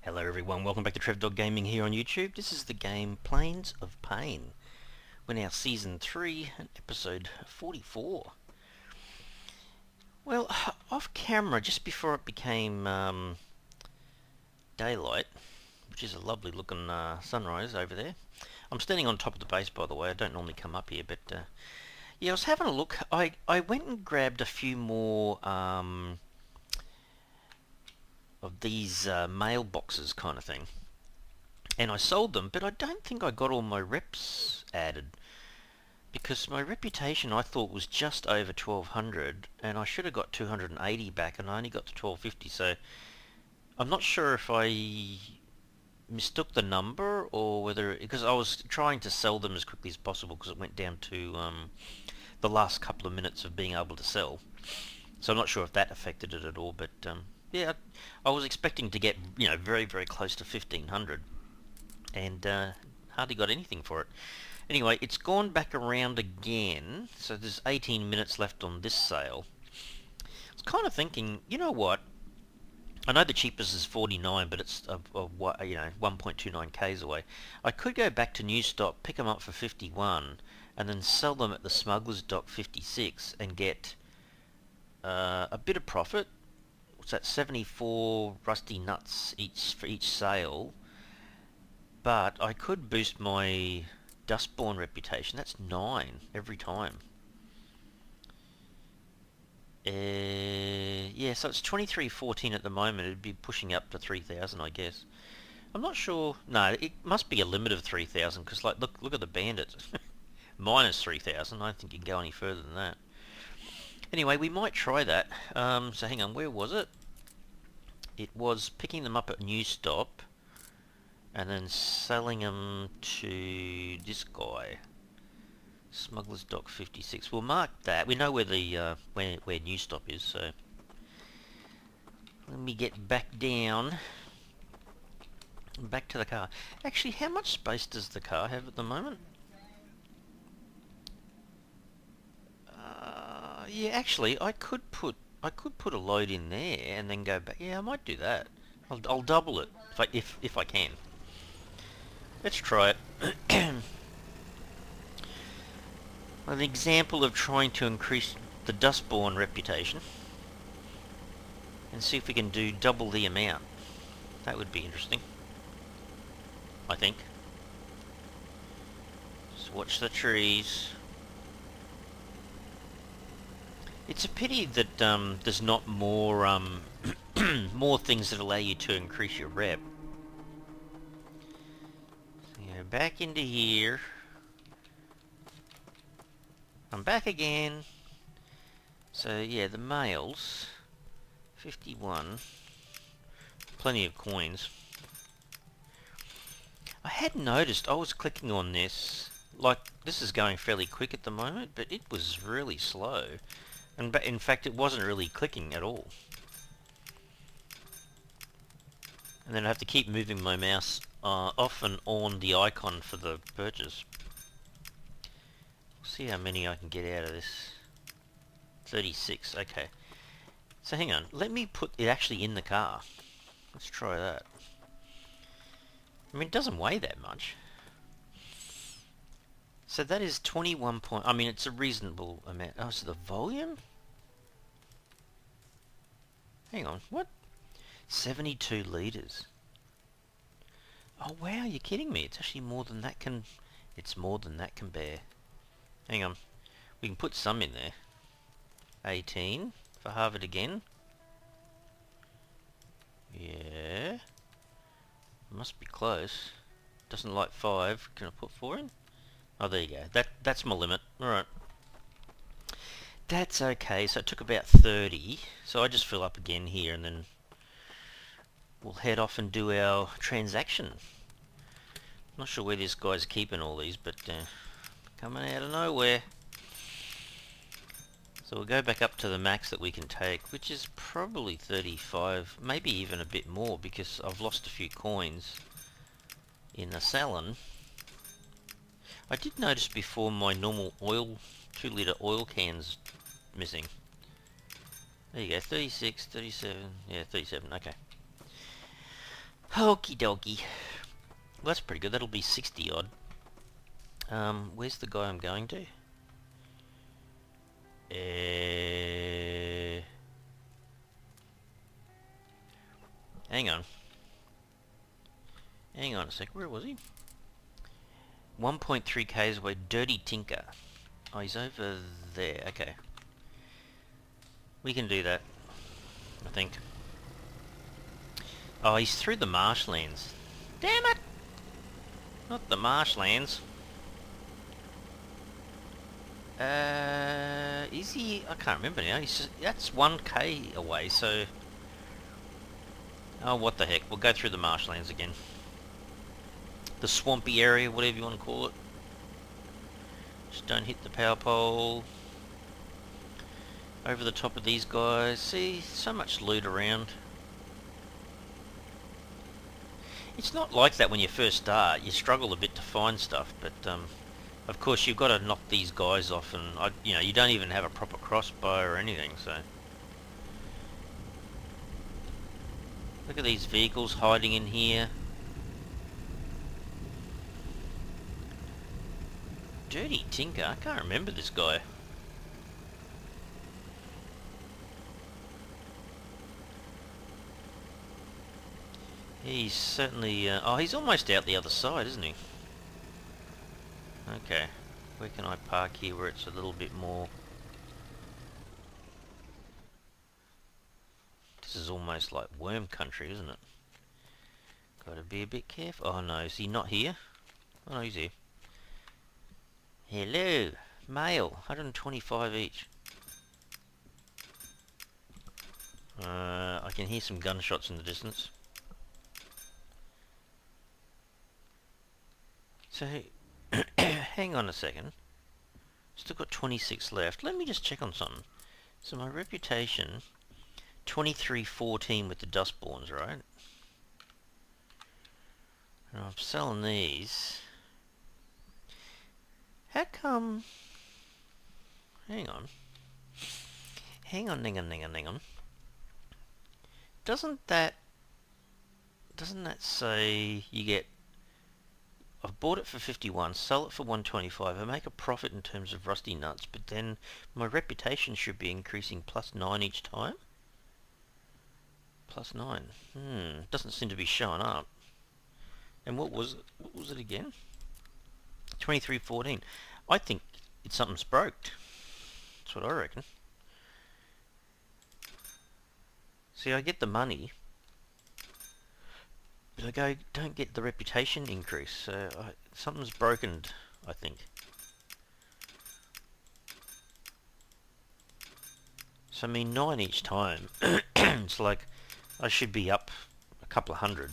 Hello everyone, welcome back to Trev Dog Gaming here on YouTube. This is the game Planes of Pain. We're now Season 3 and Episode 44. Well, off camera, just before it became daylight, which is a lovely looking sunrise over there. I'm standing on top of the base, by the way. I don't normally come up here, but yeah, I was having a look. I went and grabbed a few more of these mailboxes kind of thing, and I sold them, but I don't think I got all my reps added, because my reputation I thought was just over 1200, and I should have got 280 back, and I only got to 1250, so I'm not sure if I mistook the number or whether, because I was trying to sell them as quickly as possible because it went down to the last couple of minutes of being able to sell, so I'm not sure if that affected it at all, but yeah, I was expecting to get, very, very close to 1500, and hardly got anything for it. Anyway, it's gone back around again, so there's 18 minutes left on this sale. I was kind of thinking, you know what? I know the cheapest is 49, but it's 1.29 k's away. I could go back to New Stock, pick them up for 51, and then sell them at the Smuggler's Dock 56 and get a bit of profit. What's that? 74 rusty nuts each for each sale. But I could boost my Dustborn reputation. That's 9 every time. Yeah, so it's 2314 at the moment. It'd be pushing up to 3000, I guess. I'm not sure. No, it must be a limit of 3000, because look at the bandits. Minus 3000. I don't think you can go any further than that. Anyway, we might try that. So hang on, where was it? It was picking them up at New Stop and then selling them to this guy, Smuggler's Dock 56. We'll mark that. We know where the where New Stop is, so let me get back down, back to the car. Actually, how much space does the car have at the moment? Yeah, actually, I could put a load in there and then go back. Yeah, I might do that. I'll double it if I can. Let's try it. An example of trying to increase the Dustborn reputation, and see if we can do double the amount. That would be interesting, I think. Just watch the trees. It's a pity that there's not more more things that allow you to increase your rep. So, back into here. I'm back again. So yeah, the males, 51. Plenty of coins. I had noticed, I was clicking on this, like this is going fairly quick at the moment, but it was really slow. And in fact, it wasn't really clicking at all. And then I have to keep moving my mouse off and on the icon for the purchase. See how many I can get out of this. 36, okay. So hang on, let me put it actually in the car. Let's try that. I mean, it doesn't weigh that much. So that is 21 point... I mean, it's a reasonable amount. Oh, so the volume? Hang on, what? 72 litres. Oh wow, you're kidding me. It's actually more than that can... It's more than that can bear. Hang on. We can put some in there. 18 for Harvard again. Yeah. Must be close. Doesn't like 5. Can I put 4 in? Oh, there you go. That's my limit. Alright. That's okay. So it took about 30. So I just fill up again here and then we'll head off and do our transaction. Not sure where this guy's keeping all these, but coming out of nowhere. So we'll go back up to the max that we can take, which is probably 35, maybe even a bit more, because I've lost a few coins in the salon. I did notice before my normal oil, 2 litre oil cans missing. There you go, 36, 37, yeah, 37, okay. Okie dokie. Well, that's pretty good. That'll be 60 odd. Where's the guy I'm going to? Hang on. Hang on a sec. Where was he? 1.3 k's away. Dirty Tinker. Oh, he's over there. Okay. We can do that, I think. Oh, he's through the marshlands. Damn it! Not the marshlands. Is he? I can't remember now. That's 1k away, so... Oh, what the heck. We'll go through the marshlands again. The swampy area, whatever you want to call it. Just don't hit the power pole. Over the top of these guys. See, so much loot around. It's not like that when you first start. You struggle a bit to find stuff, but of course you've got to knock these guys off, and you don't even have a proper crossbow or anything. So look at these vehicles hiding in here. Dirty Tinker. I can't remember this guy. He's certainly... oh, he's almost out the other side, isn't he? Okay. Where can I park here where it's a little bit more... This is almost like worm country, isn't it? Gotta be a bit careful. Oh no, is he not here? Oh no, he's here. Hello! Mail. 125 each. I can hear some gunshots in the distance. So, hang on a second. Still got 26 left. Let me just check on something. So my reputation, 2314 with the Dustborns, right? And I'm selling these. How come... Hang on. Hang on. Doesn't that say you get... I've bought it for 51, sell it for 125, I make a profit in terms of rusty nuts, but then my reputation should be increasing +9 each time? +9. Doesn't seem to be showing up. And what was it again? 2314. I think something's broke. That's what I reckon. See, I get the money, but I don't get the reputation increase, so something's broken, I think. So I mean 9 each time. It's like I should be up a couple of hundred.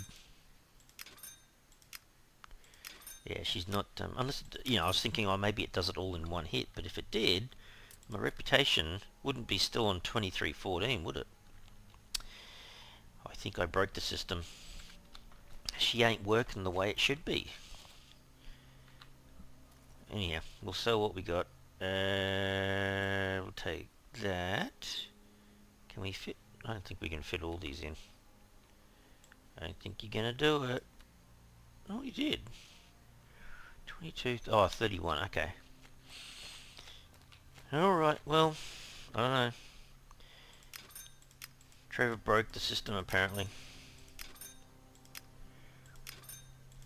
Yeah, she's not, unless, I was thinking, oh, maybe it does it all in one hit, but if it did, my reputation wouldn't be still on 2314, would it? I think I broke the system. She ain't working the way it should be. Anyhow, we'll sell what we got. We'll take that. Can we fit? I don't think we can fit all these in. I don't think you're gonna do it. Oh, you did. 22. Oh, 31. Okay. Alright, well, I don't know. Trevor broke the system, apparently.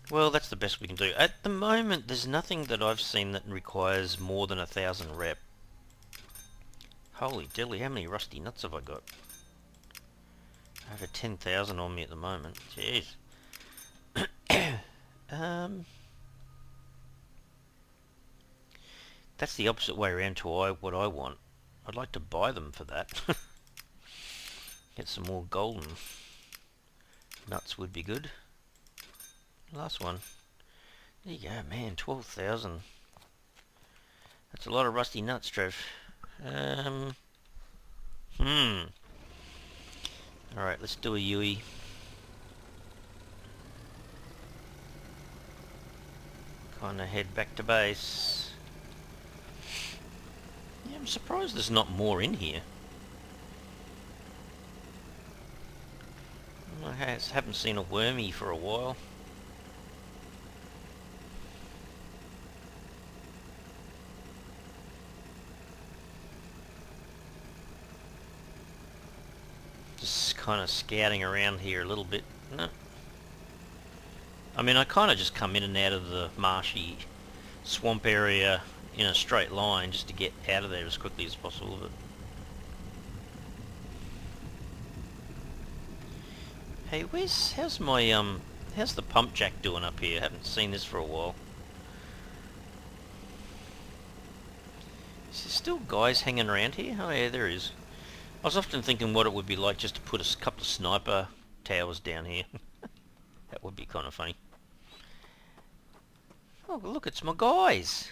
Well, that's the best we can do. At the moment, there's nothing that I've seen that requires more than 1,000 rep. Holy dilly, how many rusty nuts have I got? Over 10,000 on me at the moment. Jeez. That's the opposite way around to what I want. I'd like to buy them for that. Get some more golden nuts would be good. Last one. There you go, man, 12,000. That's a lot of rusty nuts, Trev. Alright, let's do a Yui. Kinda head back to base. Yeah, I'm surprised there's not more in here. haven't seen a wormy for a while. Just kind of scouting around here a little bit. No. I mean, I kind of just come in and out of the marshy swamp area in a straight line just to get out of there as quickly as possible. But hey, how's the pump jack doing up here? Haven't seen this for a while. Is there still guys hanging around here? Oh yeah, there is. I was often thinking what it would be like just to put a couple of sniper towers down here. That would be kind of funny. Oh, look, it's my guys.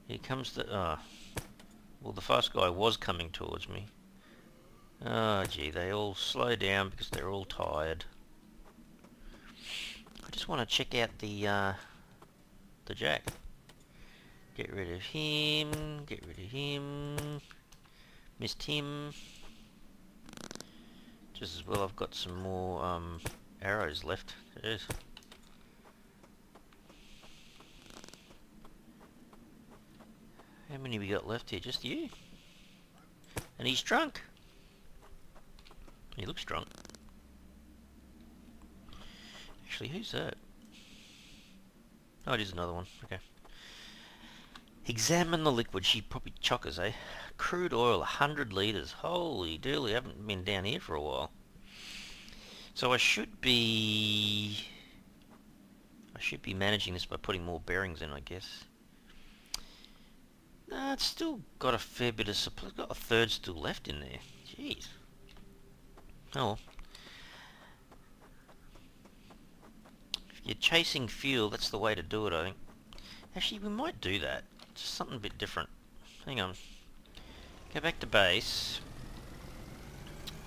Here comes the... well, the first guy was coming towards me. Oh, gee, they all slow down because they're all tired. I just want to check out the jack. Get rid of him. Get rid of him. Missed him. Just as well I've got some more arrows left. Jeez. How many we got left here? Just you? And he's drunk. He looks drunk. Actually, who's that? Oh, it is another one. Okay. Examine the liquid. She probably chockers, eh? Crude oil, 100 litres. Holy dooly, I haven't been down here for a while. So I should be managing this by putting more bearings in, I guess. It's still got a fair bit of supply. It's got a third still left in there. Jeez. Oh well. If you're chasing fuel, that's the way to do it, I think. Actually, we might do that. Just something a bit different. Hang on. Go back to base.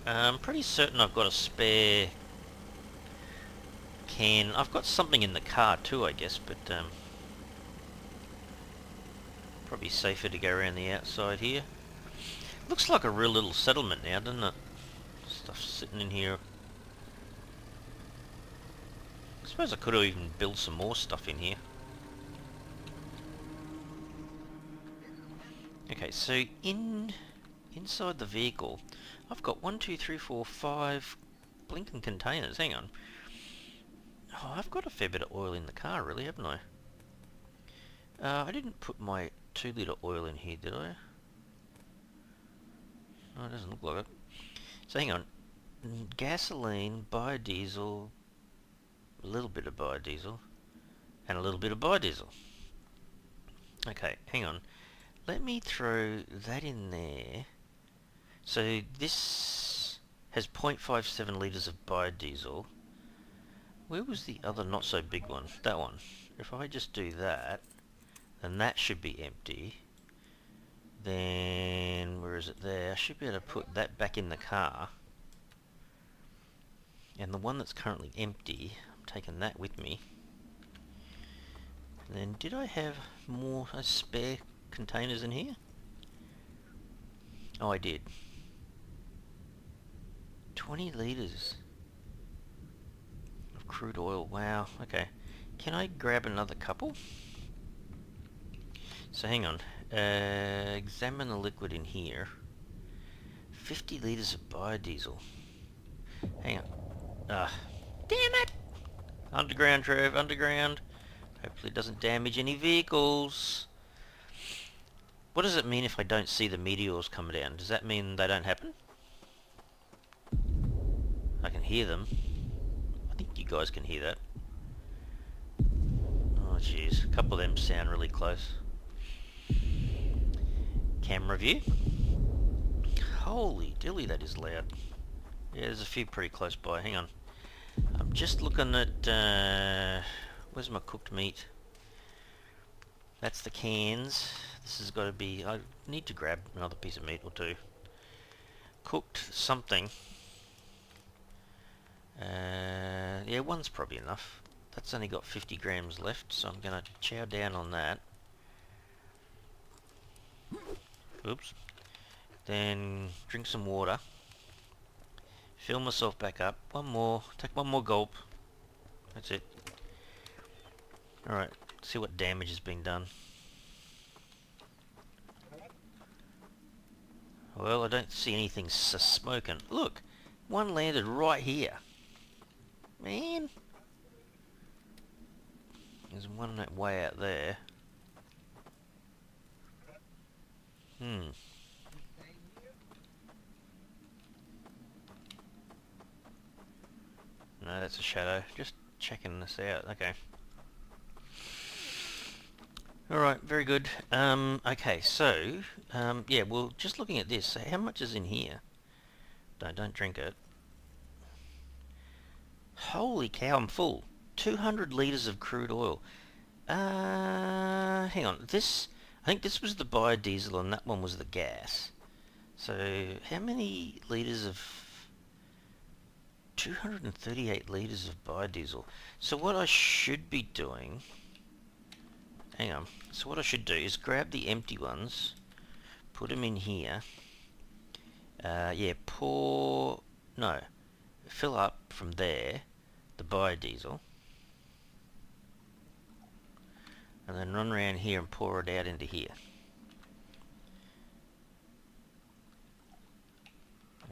I'm pretty certain I've got a spare can. I've got something in the car too, I guess, but probably safer to go around the outside here. Looks like a real little settlement now, doesn't it? Stuff sitting in here. I suppose I could have even built some more stuff in here. Okay, so inside the vehicle, I've got 1, 2, 3, 4, 5 blinking containers. Hang on. Oh, I've got a fair bit of oil in the car, really, haven't I? I didn't put my 2-litre oil in here, did I? Oh, it doesn't look like it. So hang on. Gasoline, biodiesel, a little bit of biodiesel, and a little bit of biodiesel. Okay, hang on. Let me throw that in there. So this has 0.57 litres of biodiesel. Where was the other not so big one? That one. If I just do that, then that should be empty. Then, where is it there? I should be able to put that back in the car. And the one that's currently empty, I'm taking that with me. And then, did I have more spare containers in here? Oh, I did. 20 litres of crude oil. Wow, okay. Can I grab another couple? So hang on. Examine the liquid in here. 50 litres of biodiesel. Hang on. Damn it! Underground, Trev, underground. Hopefully it doesn't damage any vehicles. What does it mean if I don't see the meteors come down? Does that mean they don't happen? I can hear them. I think you guys can hear that. Oh jeez, a couple of them sound really close. Camera view. Holy dilly, that is loud. Yeah, there's a few pretty close by. Hang on. I'm just looking at... where's my cooked meat? That's the cans. This has got to be... I need to grab another piece of meat or two. Cooked something. Yeah, one's probably enough. That's only got 50 grams left, so I'm going to chow down on that. Oops. Then drink some water. Fill myself back up. One more. Take one more gulp. That's it. Alright, see what damage has been done. Well, I don't see anything smoking. Look! One landed right here. Man! There's one that way out there. No, that's a shadow. Just checking this out. Okay. Alright, very good. Okay, so, yeah, well, just looking at this, so how much is in here? Don't drink it. Holy cow, I'm full. 200 litres of crude oil. Hang on. I think this was the biodiesel and that one was the gas. So, how many litres of... 238 litres of biodiesel. So what I should be doing... Hang on. So what I should do is grab the empty ones, put them in here. Yeah, pour... No. Fill up from there the biodiesel. And then run around here and pour it out into here.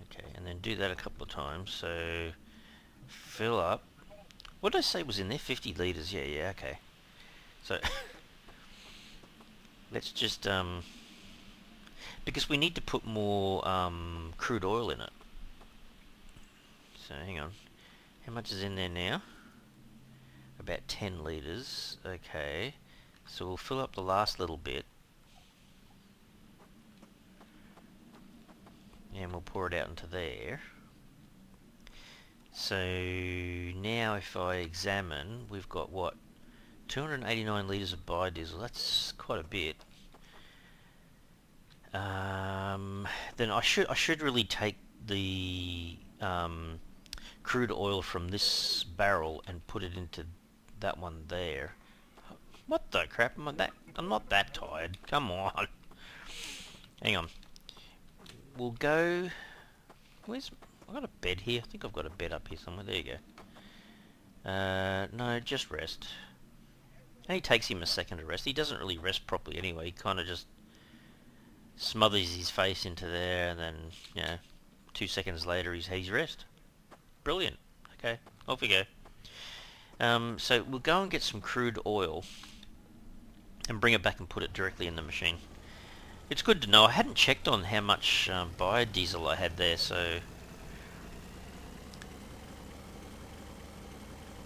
Okay, and then do that a couple of times. So, fill up. What did I say was in there? 50 litres. Yeah, okay. So, let's just, because we need to put more crude oil in it. So, hang on. How much is in there now? About 10 litres. Okay. So we'll fill up the last little bit. And we'll pour it out into there. So now if I examine, we've got what? 289 litres of biodiesel. That's quite a bit. Then I should really take the crude oil from this barrel and put it into that one there. What the crap? I'm not that tired. Come on. Hang on. We'll go... I've got a bed here. I think I've got a bed up here somewhere. There you go. No, just rest. And it takes him a second to rest. He doesn't really rest properly anyway. He kind of just smothers his face into there and then, 2 seconds later he's had his rest. Brilliant. Okay, off we go. So we'll go and get some crude oil and bring it back and put it directly in the machine. It's good to know. I hadn't checked on how much biodiesel I had there, so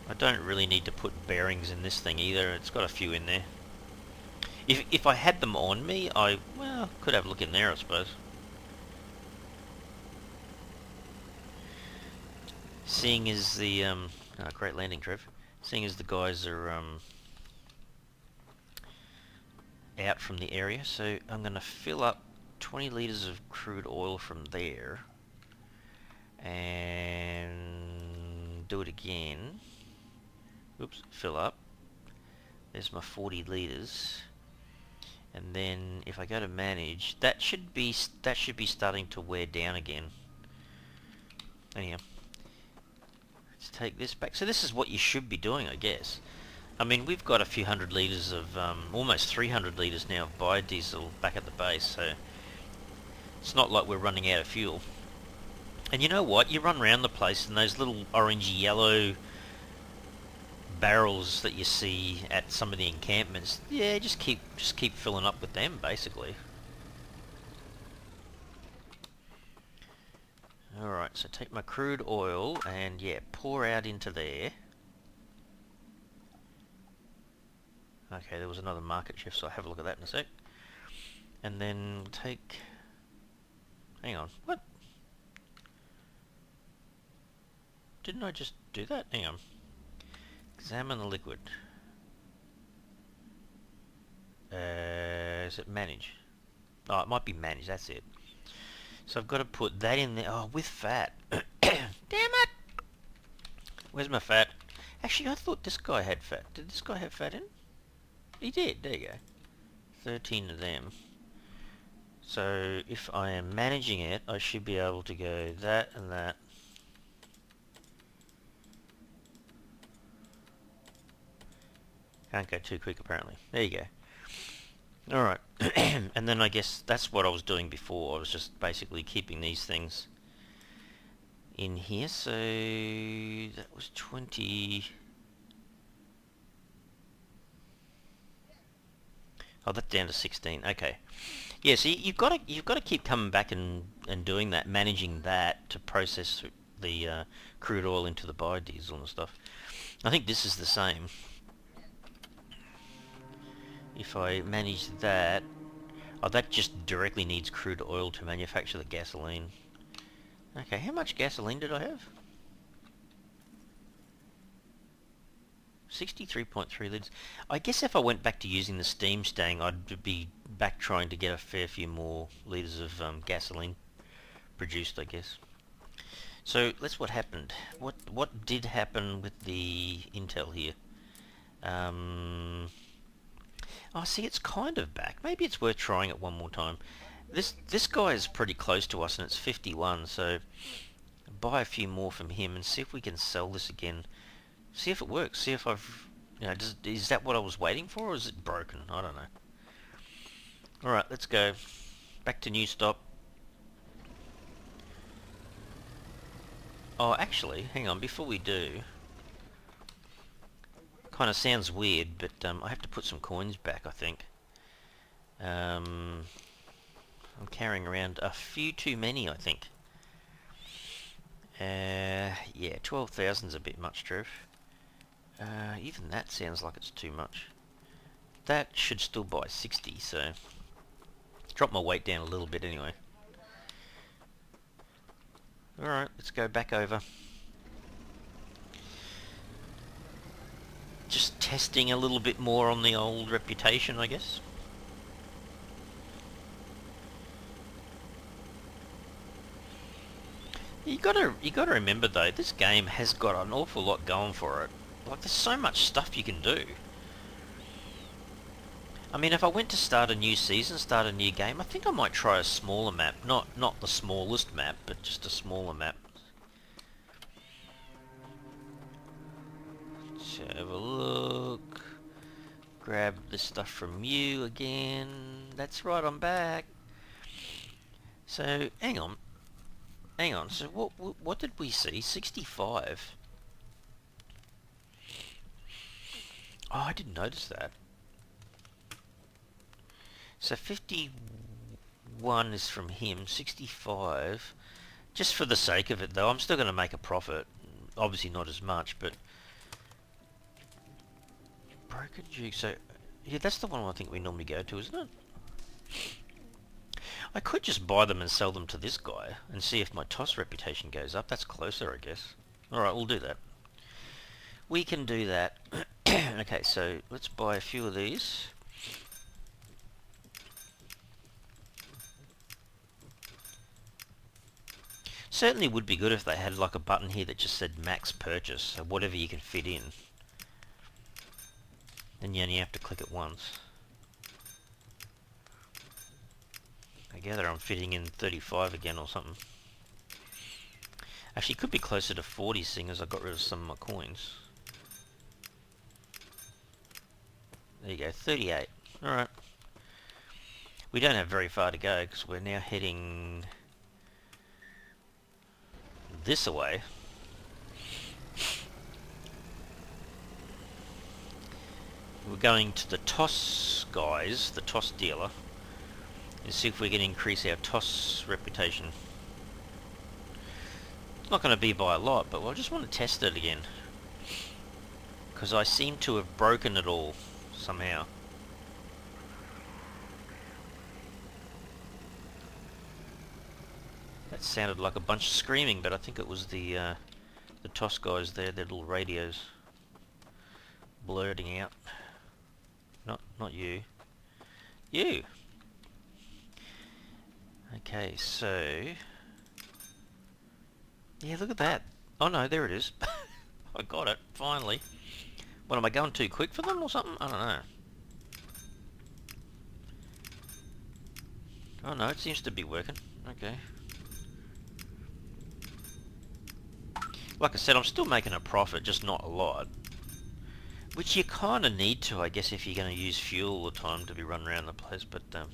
I don't really need to put bearings in this thing either. It's got a few in there. If I had them on me, I could have a look in there, I suppose. Seeing as the great landing, Trev. Seeing as the guys are out from the area, so I'm going to fill up 20 litres of crude oil from there and do it again. Oops, fill up. There's my 40 litres, and then if I go to manage, that should be starting to wear down again. Anyhow, let's take this back. So this is what you should be doing, I guess. I mean, we've got a few hundred litres of, almost 300 litres now of biodiesel back at the base, so it's not like we're running out of fuel. And you know what? You run around the place and those little orangey yellow barrels that you see at some of the encampments, yeah, just keep filling up with them, basically. Alright, so take my crude oil and, yeah, pour out into there. Okay, there was another market shift, so I'll have a look at that in a sec. And then take... Hang on, what? Didn't I just do that? Hang on. Examine the liquid. Is it manage? Oh, it might be manage, that's it. So I've got to put that in there. Oh, with fat. Damn it! Where's my fat? Actually, I thought this guy had fat. Did this guy have fat in? He did, there you go. 13 of them. So if I am managing it, I should be able to go that and that. Can't go too quick apparently. There you go. Alright. And then I guess that's what I was doing before. I was just basically keeping these things in here. So that was 20... Oh, that's down to 16. Okay. Yeah, so you've got to keep coming back and doing that, managing that to process the crude oil into the biodiesel and stuff. I think this is the same. If I manage that, oh, that just directly needs crude oil to manufacture the gasoline. Okay, how much gasoline did I have? 63.3 litres. I guess if I went back to using the steam stang, I'd be back trying to get a fair few more litres of gasoline produced, I guess. So that's what happened. What did happen with the intel here? Oh, see, it's kind of back. Maybe it's worth trying it one more time. This guy is pretty close to us, and it's 51. So buy a few more from him and see if we can sell this again. See if it works. See if I've, is that what I was waiting for, or is it broken? I don't know. All right, let's go back to new stop. Oh, actually, hang on. Before we do, kind of sounds weird, but I have to put some coins back, I think. I'm carrying around a few too many, I think. Yeah, 12,000's a bit much, Trev. Even that sounds like it's too much. That should still buy 60, so drop my weight down a little bit anyway. Alright, let's go back over. Just testing a little bit more on the old reputation, I guess. You gotta remember though, this game has got an awful lot going for it. Like, there's so much stuff you can do. I mean, if I went to start a new season, start a new game, I think I might try a smaller map. Not the smallest map, but just a smaller map. Let's have a look. Grab this stuff from you again. That's right, I'm back. So, hang on. So what did we see? 65. Oh, I didn't notice that. So 51 is from him, 65. Just for the sake of it, though, I'm still going to make a profit. Obviously not as much, but... Broken Duke, so... Yeah, that's the one I think we normally go to, isn't it? I could just buy them and sell them to this guy, and see if my toss reputation goes up. That's closer, I guess. Alright, we'll do that. We can do that. Okay, so let's buy a few of these. Certainly would be good if they had like a button here that just said max purchase, so whatever you can fit in. Then you only have to click it once. I gather I'm fitting in 35 again or something. Actually, it could be closer to 40 seeing as I got rid of some of my coins. There you go, 38. Alright. We don't have very far to go because we're now heading this away. We're going to the toss guys, the toss dealer, and see if we can increase our toss reputation. It's not going to be by a lot, but I just want to test it again. Because I seem to have broken it all, somehow. That sounded like a bunch of screaming, but I think it was the toss guys there, their little radios blurting out. Not you. You! Okay, so... Yeah, look at that. Oh no, there it is. I got it, finally. What, am I going too quick for them or something? I don't know. Oh no, it seems to be working. Okay. Like I said, I'm still making a profit, just not a lot. Which you kind of need to, I guess, if you're going to use fuel all the time to be running around the place, but no,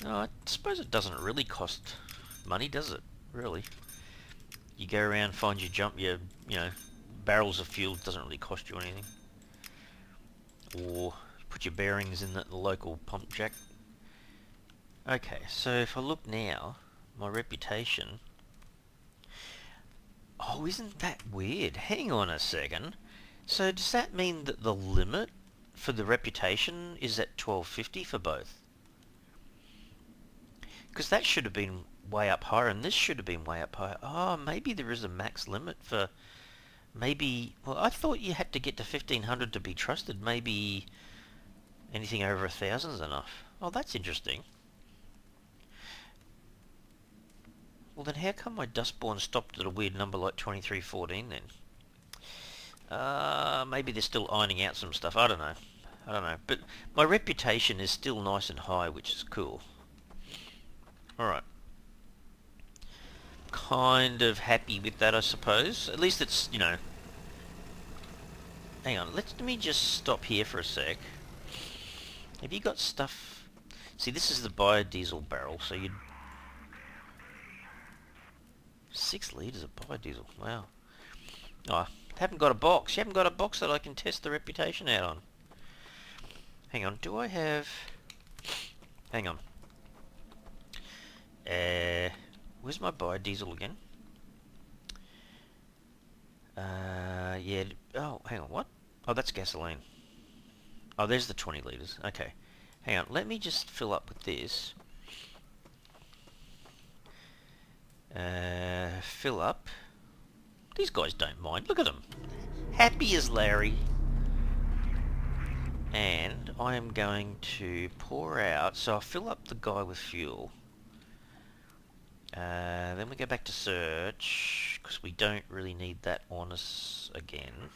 I suppose it doesn't really cost money, does it? Really? You go around, find your you know, barrels of fuel, doesn't really cost you anything. Or put your bearings in the local pump jack. Okay, so if I look now, my reputation... Oh, isn't that weird? Hang on a second. So does that mean that the limit for the reputation is at 1250 for both? Because that should have been way up higher, and this should have been way up higher. Oh, maybe there is a max limit for... Maybe... Well, I thought you had to get to 1500 to be trusted. Maybe anything over 1000 is enough. Oh, that's interesting. Well, then how come my dustborn stopped at a weird number like 2314 then? Maybe they're still ironing out some stuff. I don't know. But my reputation is still nice and high, which is cool. Alright. Kind of happy with that, I suppose. At least it's, you know... Hang on, let me just stop here for a sec. Have you got stuff... See, this is the biodiesel barrel, so you'd... 6 litres of biodiesel, wow. Oh, haven't got a box. You haven't got a box that I can test the reputation out on. Hang on, do I have... Hang on. Where's my biodiesel again? Yeah. Oh, hang on, what? Oh, that's gasoline. Oh, there's the 20 litres. Okay. Hang on, let me just fill up with this. Fill up. These guys don't mind. Look at them. Happy as Larry. And I am going to pour out. So I'll fill up the guy with fuel. Then we go back to search, because we don't really need that on us again.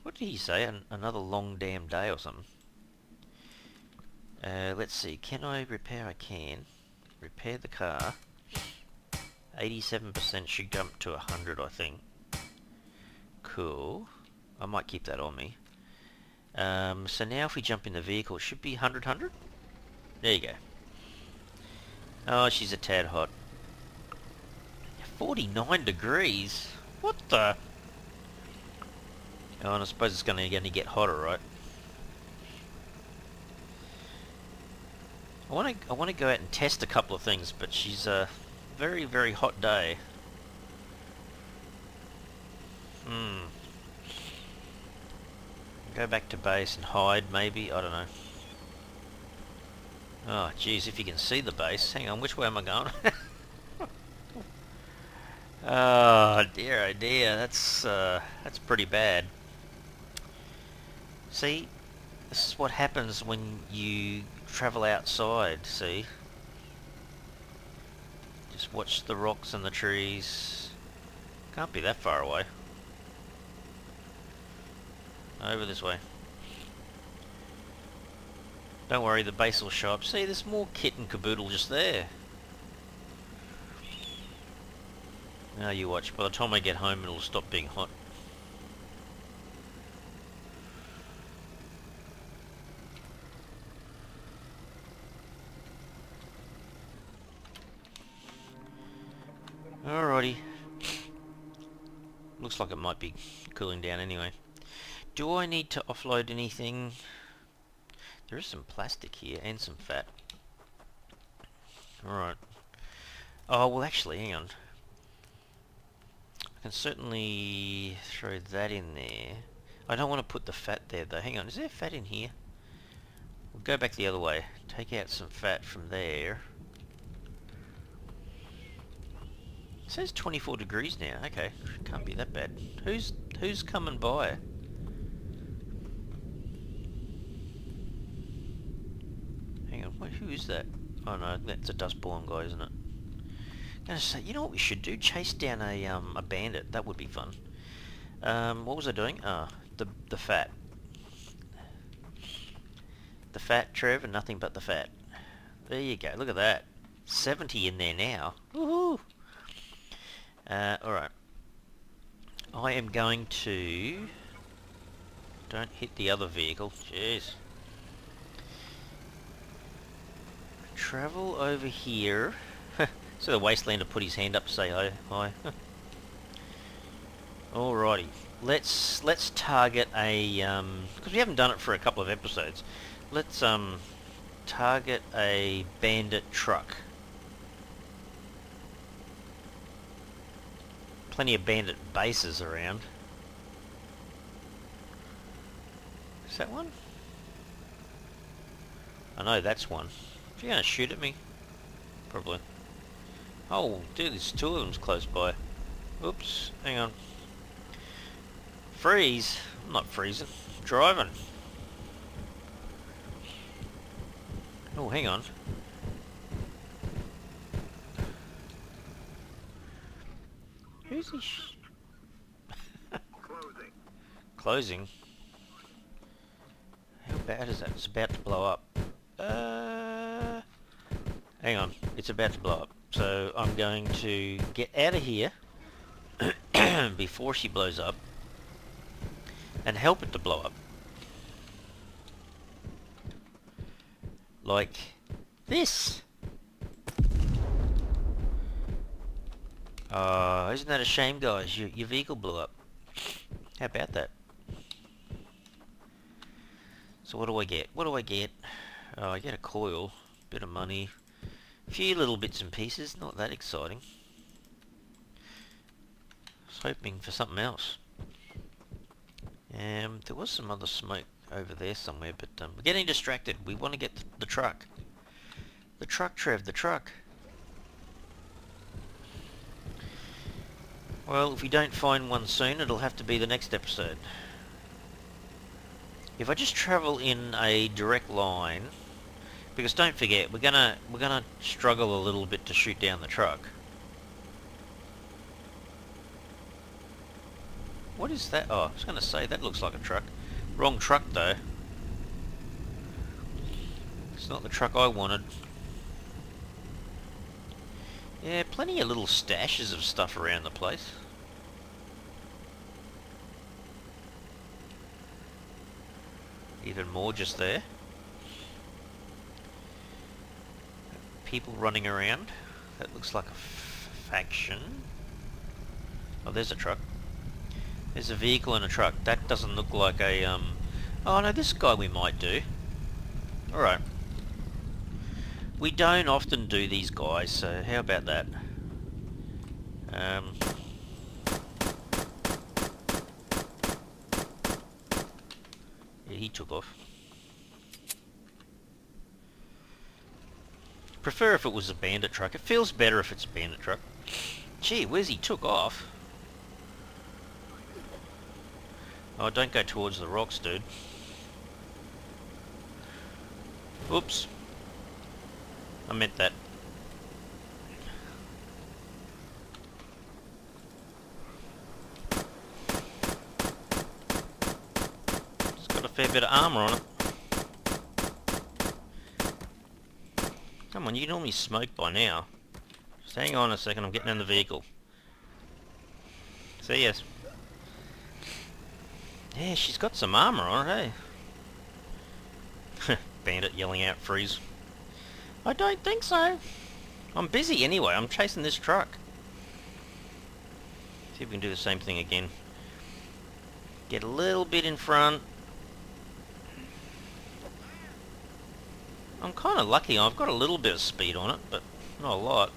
What did he say? Another long damn day or something. Let's see. Can I repair? I can. Repair the car. 87% should jump to 100, I think. Cool. I might keep that on me. So now if we jump in the vehicle, it should be 100, 100? There you go. Oh, she's a tad hot. 49 degrees? What the? Oh, and I suppose it's going to get hotter, right? I want to go out and test a couple of things, but she's a very, very hot day. Go back to base and hide, maybe? I don't know. Oh, geez, if you can see the base. Hang on, which way am I going? Oh dear, that's pretty bad. See, this is what happens when you travel outside, see? Just watch the rocks and the trees. Can't be that far away. Over this way. Don't worry, the base will show up. See, there's more kit and caboodle just there. Now you watch. By the time I get home, it'll stop being hot. Alrighty. Looks like it might be cooling down anyway. Do I need to offload anything? There is some plastic here and some fat. Alright. Oh, well actually, hang on. I can certainly throw that in there. I don't want to put the fat there though. Hang on, is there fat in here? We'll go back the other way. Take out some fat from there. It says 24 degrees now. Okay, can't be that bad. Who's coming by? Hang on, who is that? Oh no, that's a dustborn guy, isn't it? I'm gonna say, you know what we should do? Chase down a bandit. That would be fun. What was I doing? The fat. The fat, Trev, and nothing but the fat. There you go. Look at that. 70 in there now. Woohoo! Alright. I am going to... Don't hit the other vehicle. Jeez. Travel over here. So the Wastelander put his hand up to say hi. Hi. Alrighty. Let's target a because we haven't done it for a couple of episodes. Let's target a bandit truck. Plenty of bandit bases around. Is that one? I know that's one. Is he gonna shoot at me? Probably. Oh, dude, there's two of them close by. Oops, hang on. Freeze? I'm not freezing. I'm driving. Oh, hang on. Who's he? Closing. Closing? How bad is that? It's about to blow up. Hang on. It's about to blow up. So I'm going to get out of here before she blows up and help it to blow up. Like this. Isn't that a shame, guys? Your vehicle blew up. How about that? So what do I get? What do I get? Oh, I get a coil, bit of money, a few little bits and pieces, not that exciting. I was hoping for something else. There was some other smoke over there somewhere, but we're getting distracted. We want to get the truck. The truck, Trev, the truck. Well, if we don't find one soon, it'll have to be the next episode. If I just travel in a direct line, because don't forget, we're gonna struggle a little bit to shoot down the truck. What is that? Oh, I was gonna say that looks like a truck. Wrong truck though. It's not the truck I wanted. Yeah, plenty of little stashes of stuff around the place. Even more just there. People running around. That looks like a faction. Oh, there's a truck. There's a vehicle and a truck. That doesn't look like a, Oh no, this guy we might do. Alright. We don't often do these guys, so how about that? Yeah, he took off. Prefer if it was a bandit truck. It feels better if it's a bandit truck. Gee whiz, he took off. Oh, don't go towards the rocks, dude. Oops. I meant that. It's got a fair bit of armour on it. Come on, you normally smoke by now. Just hang on a second, I'm getting in the vehicle. See ya. Yeah, she's got some armour on her, hey? Bandit yelling out, freeze. I don't think so. I'm busy anyway, I'm chasing this truck. See if we can do the same thing again. Get a little bit in front. I'm kind of lucky, I've got a little bit of speed on it, but not a lot.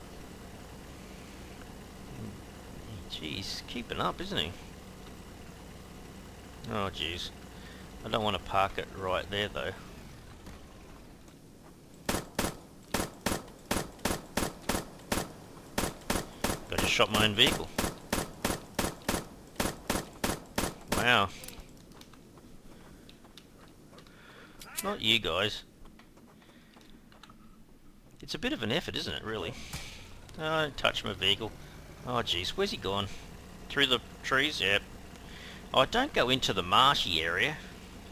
Jeez, keeping up, isn't he? Oh jeez. I don't want to park it right there though. I just shot my own vehicle. Wow. Not you guys. It's a bit of an effort, isn't it, really? Oh, don't touch my vehicle. Oh jeez, where's he gone? Through the trees? Yep. Oh, don't go into the marshy area.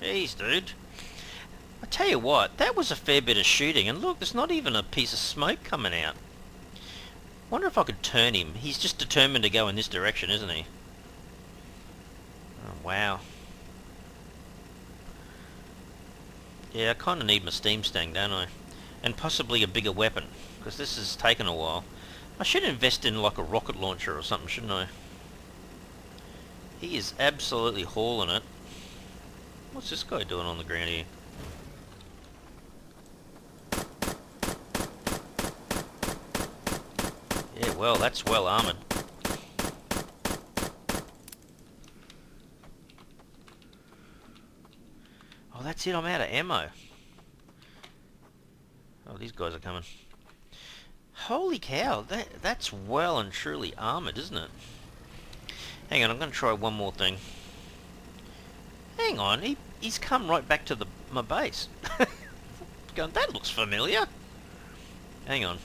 Jeez, dude. I tell you what, that was a fair bit of shooting, and look, there's not even a piece of smoke coming out. Wonder if I could turn him. He's just determined to go in this direction, isn't he? Oh, wow. Yeah, I kind of need my steam stang, don't I? And possibly a bigger weapon, because this has taken a while. I should invest in like a rocket launcher or something, shouldn't I? He is absolutely hauling it. What's this guy doing on the ground here? Yeah, well, that's well armoured. Oh, that's it, I'm out of ammo. Oh, these guys are coming. Holy cow, that's well and truly armoured, isn't it? Hang on, I'm going to try one more thing. Hang on, he's come right back to my base. Going, that looks familiar. Hang on.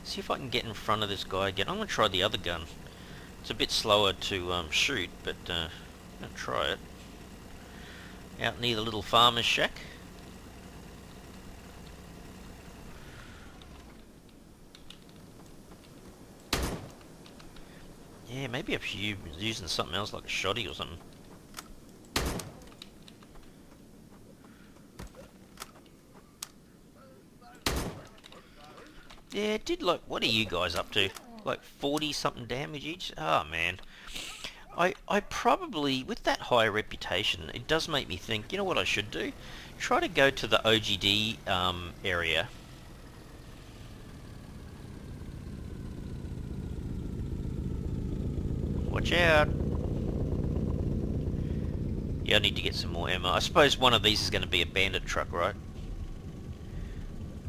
See if I can get in front of this guy again. I'm going to try the other gun. It's a bit slower to shoot, but I'm going to try it. Out near the little farmer's shack. Yeah, maybe if you using something else like a shotty or something. Yeah, it did like, what are you guys up to? Like 40 something damage each? Oh man. I probably, with that high reputation, it does make me think, you know what I should do? Try to go to the OGD area. Watch out. Yeah, I need to get some more ammo. I suppose one of these is going to be a bandit truck, right?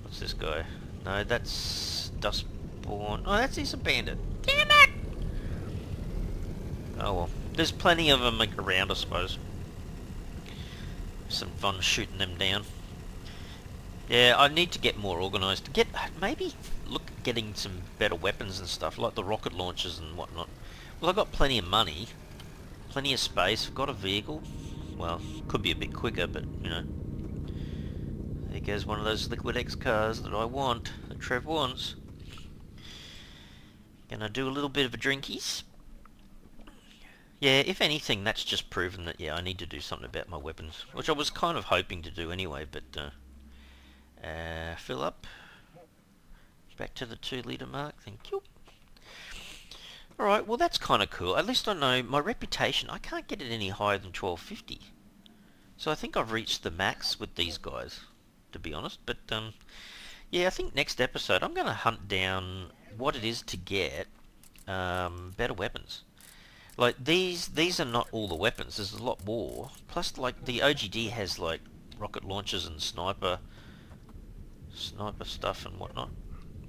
What's this guy? No, that's Dustborn. Oh, he's a bandit. Damn it! Oh well. There's plenty of them around, I suppose. Some fun shooting them down. Yeah, I need to get more organised. Maybe look at getting some better weapons and stuff, like the rocket launchers and whatnot. Well, I've got plenty of money, plenty of space, I've got a vehicle. Well, could be a bit quicker, but, you know. There goes one of those Liquid X cars that I want, that Trev wants. Gonna do a little bit of a drinkies. Yeah, if anything, that's just proven that, yeah, I need to do something about my weapons, which I was kind of hoping to do anyway, but, fill up. Back to the 2 litre mark, thank you. Alright, well that's kind of cool. At least I know my reputation, I can't get it any higher than 1250. So I think I've reached the max with these guys, to be honest. But, yeah, I think next episode I'm going to hunt down what it is to get better weapons. Like, these are not all the weapons. There's a lot more. Plus, like, the OGD has, like, rocket launchers and sniper stuff and whatnot.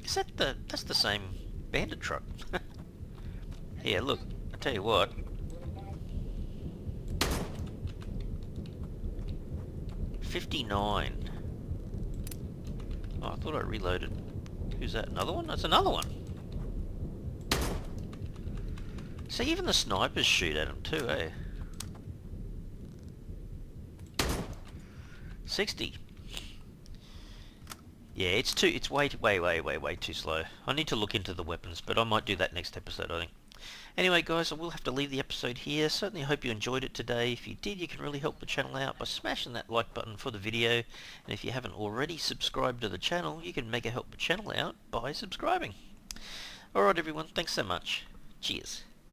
Is that's the same bandit truck? Yeah, look, I tell you what. 59. Oh, I thought I reloaded. Who's that? Another one? That's another one. See, even the snipers shoot at him too, eh? 60. Yeah, it's way too slow. I need to look into the weapons, but I might do that next episode, I think. Anyway, guys, I will have to leave the episode here. Certainly hope you enjoyed it today. If you did, you can really help the channel out by smashing that like button for the video. And if you haven't already subscribed to the channel, you can mega help the channel out by subscribing. Alright everyone, thanks so much. Cheers.